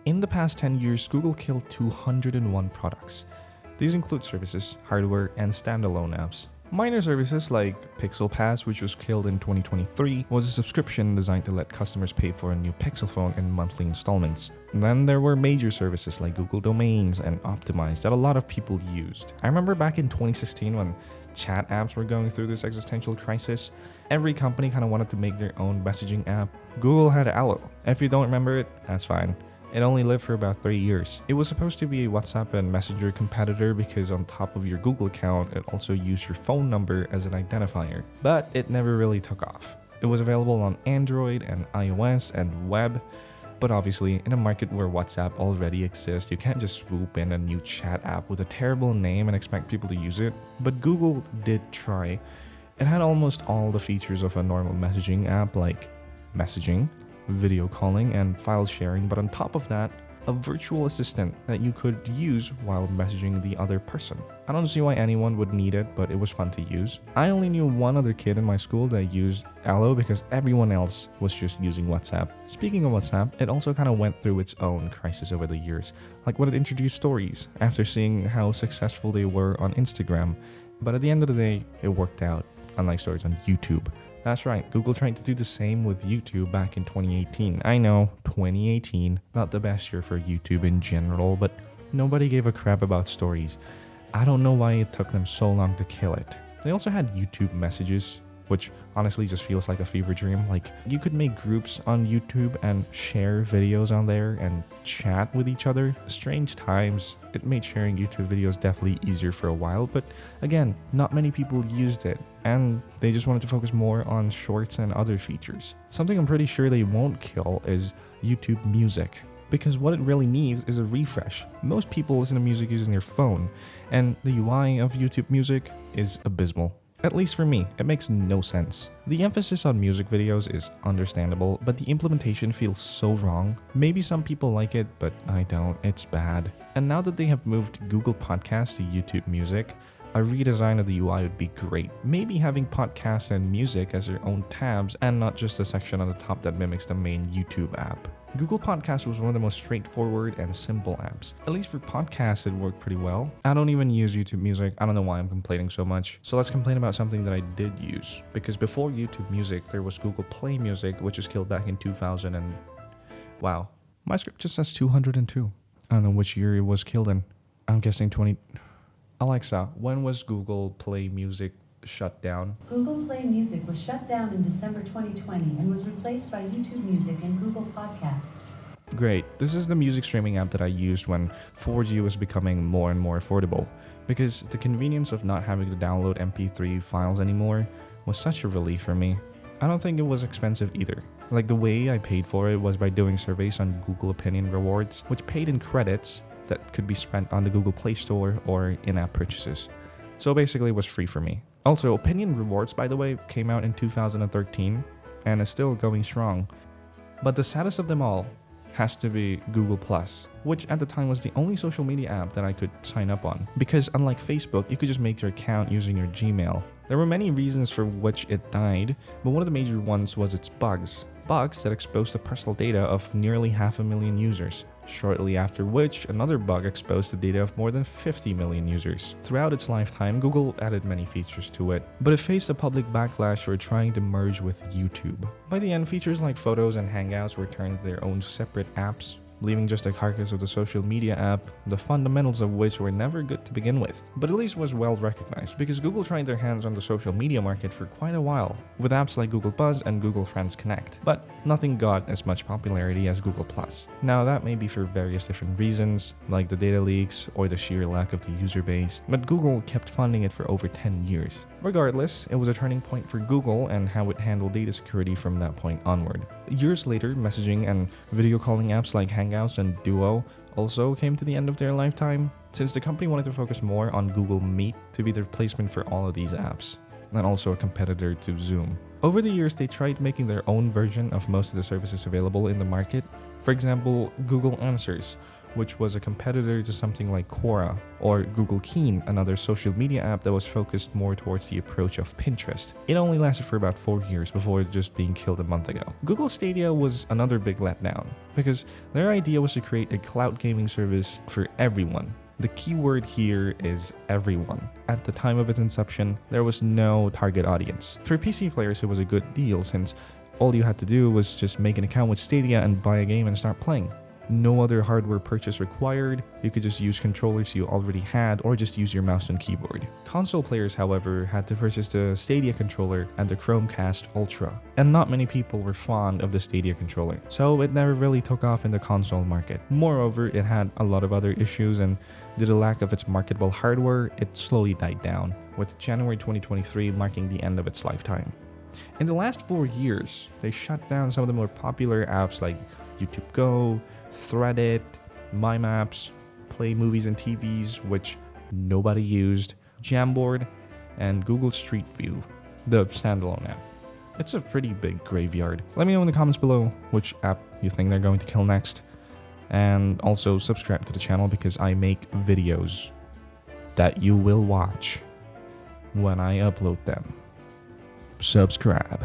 In the past 10 years, Google killed 201 products. These include services, hardware, and standalone apps. Minor services like Pixel Pass, which was killed in 2023, was a subscription designed to let customers pay for a new Pixel phone in monthly installments. And then there were major services like Google Domains and Optimize that a lot of people used. I remember back in 2016 when chat apps were going through this existential crisis. Every company kind of wanted to make their own messaging app. Google had Allo. If you don't remember it, that's fine. It only lived for about 3 years. It was supposed to be a WhatsApp and Messenger competitor because on top of your Google account, it also used your phone number as an identifier. But it never really took off. It was available on Android and iOS and web. But obviously, in a market where WhatsApp already exists, you can't just swoop in a new chat app with a terrible name and expect people to use it. But Google did try. It had almost all the features of a normal messaging app like messaging, video calling, and file sharing, but on top of that, a virtual assistant that you could use while messaging the other person. I don't see why anyone would need it, but it was fun to use. I only knew one other kid in my school that used Allo because everyone else was just using WhatsApp. Speaking of WhatsApp, it also kind of went through its own crisis over the years, like when it introduced stories after seeing how successful they were on Instagram. But at the end of the day, it worked out, unlike stories on YouTube. That's right, Google tried to do the same with YouTube back in 2018. I know, 2018, not the best year for YouTube in general, but nobody gave a crap about stories. I don't know why it took them so long to kill it. They also had YouTube messages, which honestly just feels like a fever dream. Like, you could make groups on YouTube and share videos on there and chat with each other. Strange times. It made sharing YouTube videos definitely easier for a while, but again, not many people used it, and they just wanted to focus more on shorts and other features. Something I'm pretty sure they won't kill is YouTube Music, because what it really needs is a refresh. Most people listen to music using their phone, and the UI of YouTube Music is abysmal. At least for me, it makes no sense. The emphasis on music videos is understandable, but the implementation feels so wrong. Maybe some people like it, but I don't. It's bad. And now that they have moved Google Podcasts to YouTube Music, a redesign of the UI would be great. Maybe having podcasts and music as their own tabs and not just a section on the top that mimics the main YouTube app. Google Podcasts was one of the most straightforward and simple apps. At least for podcasts, it worked pretty well. I don't even use YouTube Music. I don't know why I'm complaining so much. So let's complain about something that I did use. Because before YouTube Music, there was Google Play Music, which was killed back in 2000 and... Wow. My script just says 202. I don't know which year it was killed in. I'm guessing 20... Alexa, when was Google Play Music shut down? Google Play Music was shut down in December 2020 and was replaced by YouTube Music and Google Podcasts. Great. This is the music streaming app that I used when 4G was becoming more and more affordable, because the convenience of not having to download MP3 files anymore was such a relief for me. I don't think it was expensive either. Like, the way I paid for it was by doing surveys on Google Opinion Rewards, which paid in credits that could be spent on the Google Play Store or in-app purchases. So basically it was free for me. Also, Opinion Rewards, by the way, came out in 2013 and is still going strong. But the saddest of them all has to be Google+, which at the time was the only social media app that I could sign up on. Because unlike Facebook, you could just make your account using your Gmail. There were many reasons for which it died, but one of the major ones was its bugs. Bugs that exposed the personal data of nearly 500,000 users. Shortly after which, another bug exposed the data of more than 50 million users. Throughout its lifetime, Google added many features to it, but it faced a public backlash for trying to merge with YouTube. By the end, features like Photos and Hangouts were turned their own separate apps, leaving just a carcass of the social media app, the fundamentals of which were never good to begin with, but at least was well recognized because Google tried their hands on the social media market for quite a while, with apps like Google Buzz and Google Friends Connect, but nothing got as much popularity as Google+. Now that may be for various different reasons, like the data leaks or the sheer lack of the user base, but Google kept funding it for over 10 years. Regardless, it was a turning point for Google and how it handled data security from that point onward. Years later, messaging and video calling apps like Hangouts and Duo also came to the end of their lifetime, since the company wanted to focus more on Google Meet to be the replacement for all of these apps, and also a competitor to Zoom. Over the years, they tried making their own version of most of the services available in the market. For example, Google Answers, which was a competitor to something like Quora, or Google Keen, another social media app that was focused more towards the approach of Pinterest. It only lasted for about 4 years before just being killed a month ago. Google Stadia was another big letdown, because their idea was to create a cloud gaming service for everyone. The key word here is everyone. At the time of its inception, there was no target audience. For PC players, it was a good deal since all you had to do was just make an account with Stadia and buy a game and start playing. No other hardware purchase required, you could just use controllers you already had or just use your mouse and keyboard. Console players, however, had to purchase the Stadia controller and the Chromecast Ultra, and not many people were fond of the Stadia controller, so it never really took off in the console market. Moreover, it had a lot of other issues, and due to the lack of its marketable hardware, it slowly died down, with January 2023 marking the end of its lifetime. In the last 4 years, they shut down some of the more popular apps like YouTube Go, Threaded, My Maps, Play Movies and TVs, which nobody used, Jamboard, and Google Street View, the standalone app. It's a pretty big graveyard. Let me know in the comments below which app you think they're going to kill next. And also subscribe to the channel because I make videos that you will watch when I upload them. Subscribe.